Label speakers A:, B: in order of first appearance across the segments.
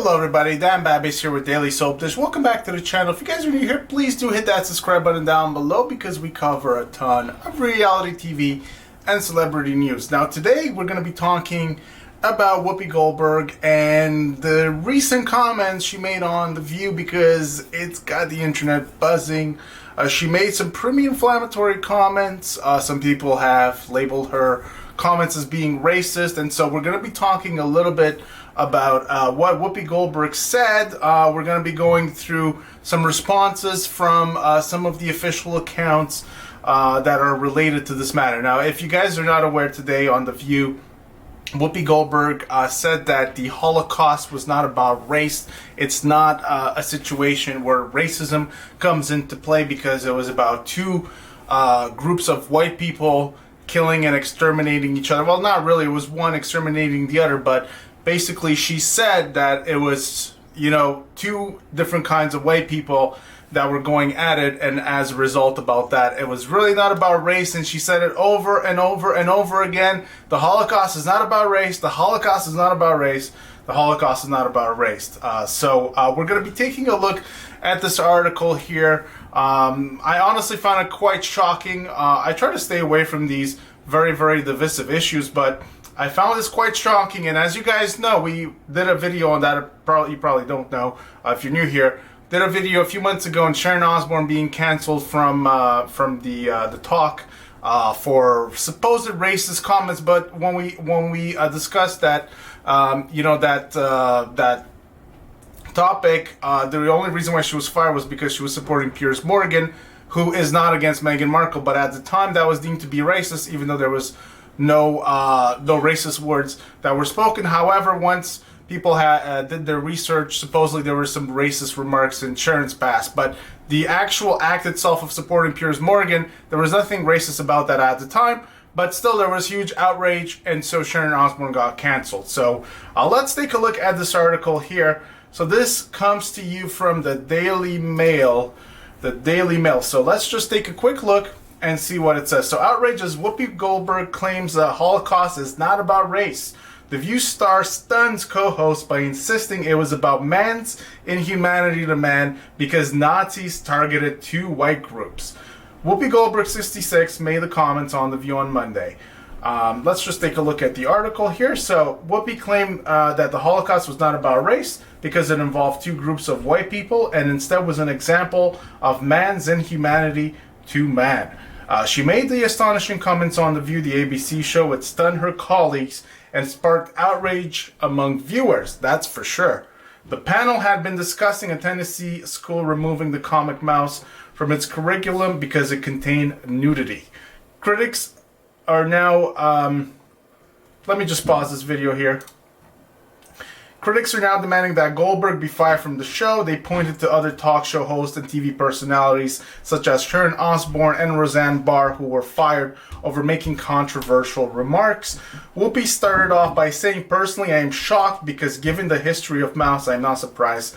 A: Hello everybody, Dan Babbies here with Daily Soap Dish. Welcome back to the channel. If you guys are new here, please do hit that subscribe button down below because we cover a ton of reality TV and celebrity news. Now today we're going to be talking about Whoopi Goldberg and the recent comments she made on The View because it's got the internet buzzing. She made some pretty inflammatory comments. Some people have labeled her comments as being racist, and so we're going to be talking a little bit about what Whoopi Goldberg said. We're going to be going through some responses from some of the official accounts that are related to this matter. Now, if you guys are not aware, today on The View, Whoopi Goldberg said that the Holocaust was not about race. It's not a situation where racism comes into play because it was about two groups of white people killing and exterminating each other. Well, not really. It was one exterminating the other, but basically she said that it was, two different kinds of white people that were going at it, and as a result about that, it was really not about race. And she said it over and over and over again. The Holocaust is not about race. The Holocaust is not about race. The Holocaust is not about race. So we're going to be taking a look at this article here. I honestly found it quite shocking. I try to stay away from these very, very divisive issues, but I found this quite shocking. And as you guys know, we did a video on that. You probably don't know if you're new here. Did a video a few months ago on Sharon Osbourne being canceled from the talk for supposed racist comments. But when we discussed that, that topic, the only reason why she was fired was because she was supporting Piers Morgan, who is not against Meghan Markle. But at the time, that was deemed to be racist, even though there was no racist words that were spoken. However, once people did their research, supposedly there were some racist remarks in Sharon's past, but the actual act itself of supporting Piers Morgan, there was nothing racist about that at the time, but still there was huge outrage, and so Sharon Osbourne got canceled. So let's take a look at this article here. So this comes to you from the Daily Mail. So let's just take a quick look and see what it says. So outrage as Whoopi Goldberg claims the Holocaust is not about race. The View star stuns co-host by insisting it was about man's inhumanity to man because Nazis targeted two white groups. Whoopi Goldberg, 66, made the comments on The View on Monday. Let's just take a look at the article here. So Whoopi claimed that the Holocaust was not about race because it involved two groups of white people and instead was an example of man's inhumanity to man. She made the astonishing comments on The View, the ABC show. It stunned her colleagues and sparked outrage among viewers, that's for sure. The panel had been discussing a Tennessee school removing the comic mouse from its curriculum because it contained nudity. Critics are now, let me just pause this video here. Critics are now demanding that Goldberg be fired from the show. They pointed to other talk show hosts and TV personalities such as Sharon Osbourne and Roseanne Barr, who were fired over making controversial remarks. Whoopi started off by saying, personally, I am shocked because given the history of Mouse, I'm not surprised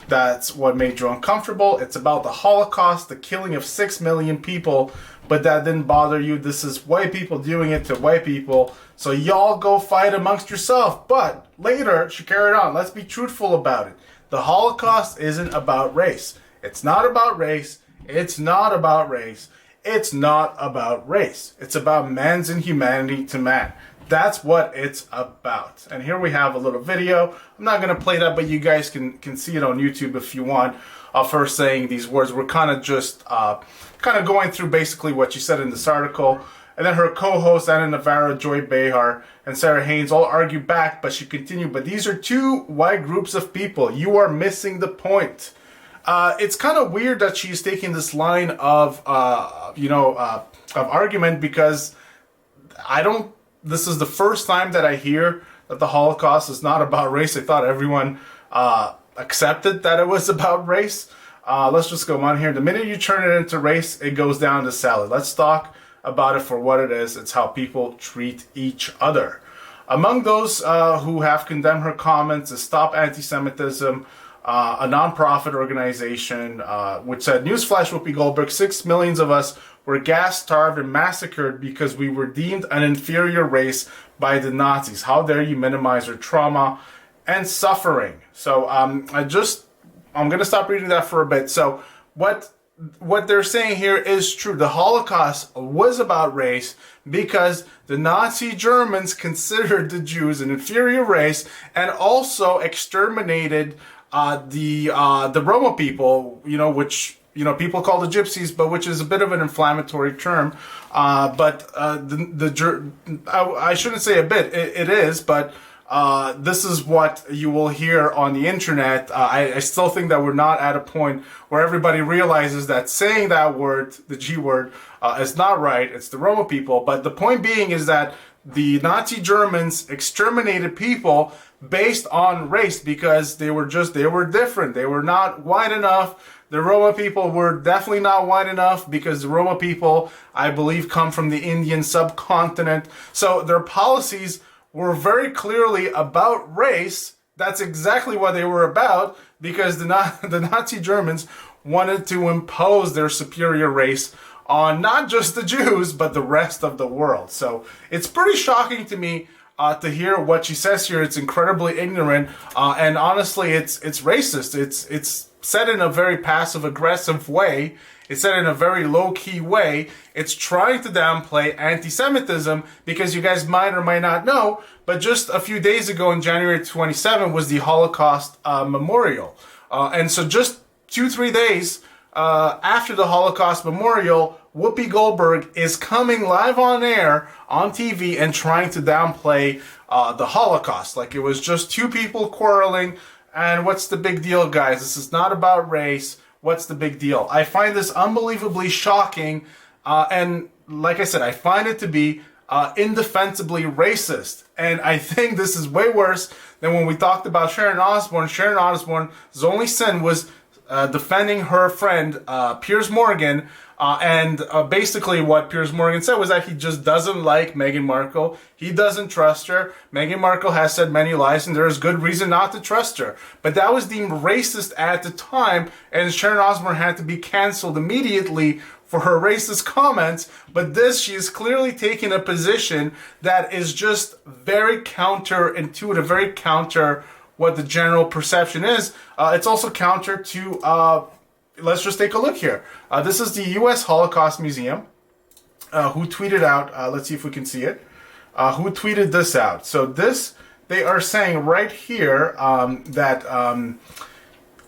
A: that's what made you uncomfortable. It's about the Holocaust, the killing of 6 million people, but that didn't bother you. This is white people doing it to white people. So y'all go fight amongst yourself. But later, she carried on. Let's be truthful about it. The Holocaust isn't about race. It's not about race. It's not about race. It's not about race. It's about man's inhumanity to man. That's what it's about. And here we have a little video. I'm not going to play that, but you guys can see it on YouTube if you want. Of her saying these words. We're kind of just going through basically what she said in this article. And then her co-hosts Anna Navarro, Joy Behar, and Sarah Haynes all argue back, but she continued, but these are two white groups of people. You are missing the point. It's kind of weird that she's taking this line of argument because this is the first time that I hear that the Holocaust is not about race. I thought everyone accepted that it was about race. Let's just go on here. The minute you turn it into race, it goes down to salad. Let's talk about it for what it is. It's how people treat each other. Among those who have condemned her comments is Stop Anti-Semitism, a non-profit organization, which said, newsflash, Whoopi Goldberg, 6 million of us were gas-starved and massacred because we were deemed an inferior race by the Nazis. How dare you minimize our trauma and suffering. So I'm going to stop reading that for a bit. So what they're saying here is true. The Holocaust was about race because the Nazi Germans considered the Jews an inferior race and also exterminated the Roma people, which people call the Gypsies, but which is a bit of an inflammatory term. I shouldn't say a bit. It is, but. This is what you will hear on the internet. I still think that we're not at a point where everybody realizes that saying that word, the G word, is not right. It's the Roma people. But the point being is that the Nazi Germans exterminated people based on race because they were different. They were not white enough. The Roma people were definitely not white enough because the Roma people, I believe, come from the Indian subcontinent. So their policies were very clearly about race. That's exactly what they were about because the Nazi Germans wanted to impose their superior race on not just the Jews, but the rest of the world. So it's pretty shocking to me to hear what she says here. It's incredibly ignorant, and honestly, it's racist. It's said in a very passive-aggressive way. It's said in a very low-key way. It's trying to downplay anti-Semitism because you guys might or might not know, but just a few days ago on January 27 was the Holocaust Memorial. And so just 2-3 days after the Holocaust Memorial, Whoopi Goldberg is coming live on air on TV and trying to downplay the Holocaust. Like it was just two people quarreling, and what's the big deal, guys? This is not about race. What's the big deal? I find this unbelievably shocking, and like I said, I find it to be indefensibly racist. And I think this is way worse than when we talked about Sharon Osbourne. Sharon Osbourne's only sin was defending her friend Piers Morgan, and basically what Piers Morgan said was that he just doesn't like Meghan Markle. He doesn't trust her. Meghan Markle has said many lies, and there is good reason not to trust her. But that was deemed racist at the time, and Sharon Osbourne had to be canceled immediately for her racist comments. But she is clearly taking a position that is just very counterintuitive, very counter what the general perception is. It's also counter to, let's just take a look here. This is the U.S. Holocaust Museum, who tweeted out, let's see if we can see it, who tweeted this out. So they are saying right here that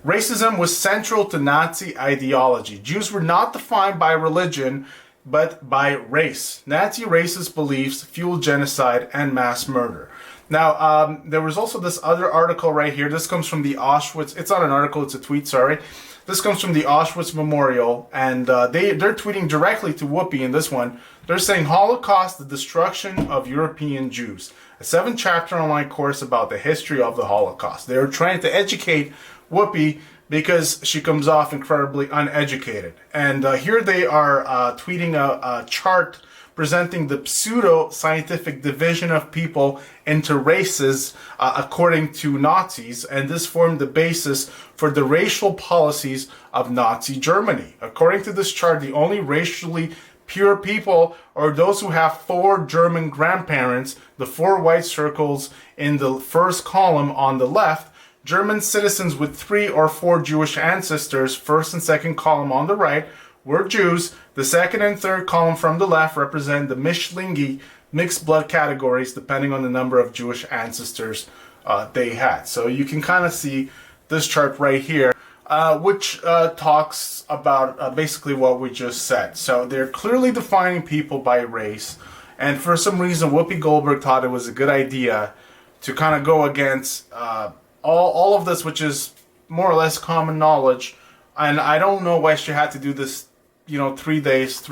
A: racism was central to Nazi ideology. Jews were not defined by religion, but by race. Nazi racist beliefs fueled genocide and mass murder. Now, there was also this other article right here. This comes from the Auschwitz. It's not an article, it's a tweet, sorry. This comes from the Auschwitz Memorial, and they're tweeting directly to Whoopi in this one. They're saying, Holocaust, the destruction of European Jews. A 7-chapter online course about the history of the Holocaust. They're trying to educate Whoopi because she comes off incredibly uneducated. And here they are tweeting a chart presenting the pseudo-scientific division of people into races according to Nazis, and this formed the basis for the racial policies of Nazi Germany. According to this chart, the only racially pure people are those who have 4 German grandparents, the 4 white circles in the first column on the left, German citizens with 3 or 4 Jewish ancestors, first and second column on the right, were Jews. The second and third column from the left represent the Mischlingi, mixed blood categories, depending on the number of Jewish ancestors they had. So you can kind of see this chart right here, which talks about basically what we just said. So they're clearly defining people by race, and for some reason Whoopi Goldberg thought it was a good idea to kind of go against all of this, which is more or less common knowledge. And I don't know why she had to do this 3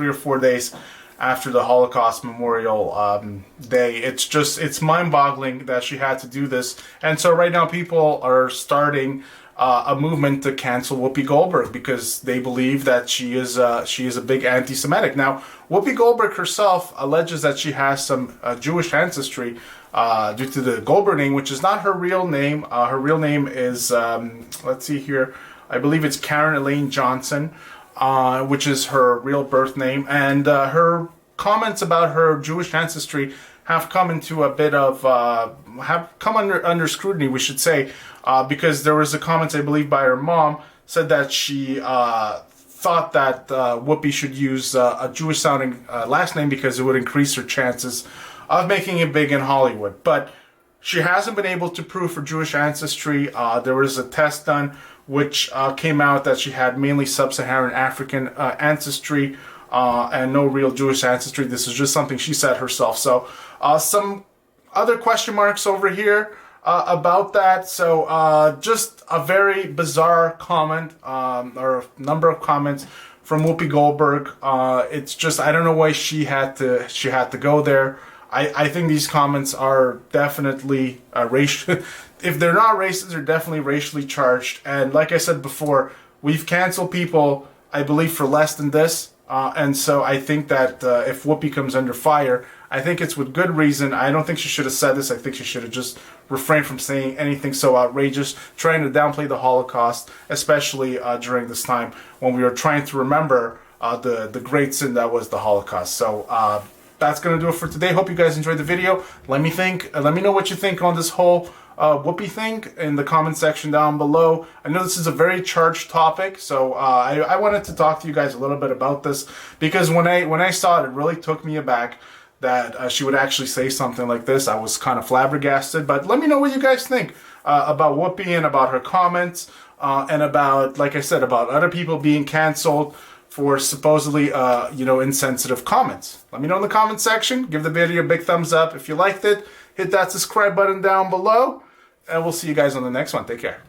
A: or 4 days after the Holocaust Memorial Day. It's mind-boggling that she had to do this. And so right now people are starting a movement to cancel Whoopi Goldberg because they believe that she is a big anti-Semitic. Now, Whoopi Goldberg herself alleges that she has some Jewish ancestry due to the Goldberg name, which is not her real name. Her real name is, let's see here, I believe it's Karen Elaine Johnson, which is her real birth name. And her comments about her Jewish ancestry have come into a bit of have come under scrutiny, we should say, because there was a comment, I believe, by her mom, said that she thought that Whoopi should use a Jewish sounding last name because it would increase her chances of making it big in Hollywood. But she hasn't been able to prove her Jewish ancestry. There was a test done which came out that she had mainly sub-Saharan African ancestry and no real Jewish ancestry. This is just something she said herself. So some other question marks over here about that. So just a very bizarre comment, or a number of comments from Whoopi Goldberg. It's just, I don't know why she had to go there. I think these comments are definitely racial. If they're not racist, they're definitely racially charged. And like I said before, we've canceled people, I believe, for less than this. And so I think that if Whoopi comes under fire, I think it's with good reason. I don't think she should have said this. I think she should have just refrained from saying anything so outrageous, trying to downplay the Holocaust, especially during this time when we were trying to remember the great sin that was the Holocaust. So that's going to do it for today. Hope you guys enjoyed the video. Let me know what you think on this whole Whoopi thing in the comment section down below. I know this is a very charged topic, so I wanted to talk to you guys a little bit about this, because when I saw it, it really took me aback that she would actually say something like this. I was kind of flabbergasted. But let me know what you guys think about Whoopi and about her comments, and about, like I said, about other people being canceled for supposedly, insensitive comments. Let me know in the comment section. Give the video a big thumbs up if you liked it. Hit that subscribe button down below. And we'll see you guys on the next one. Take care.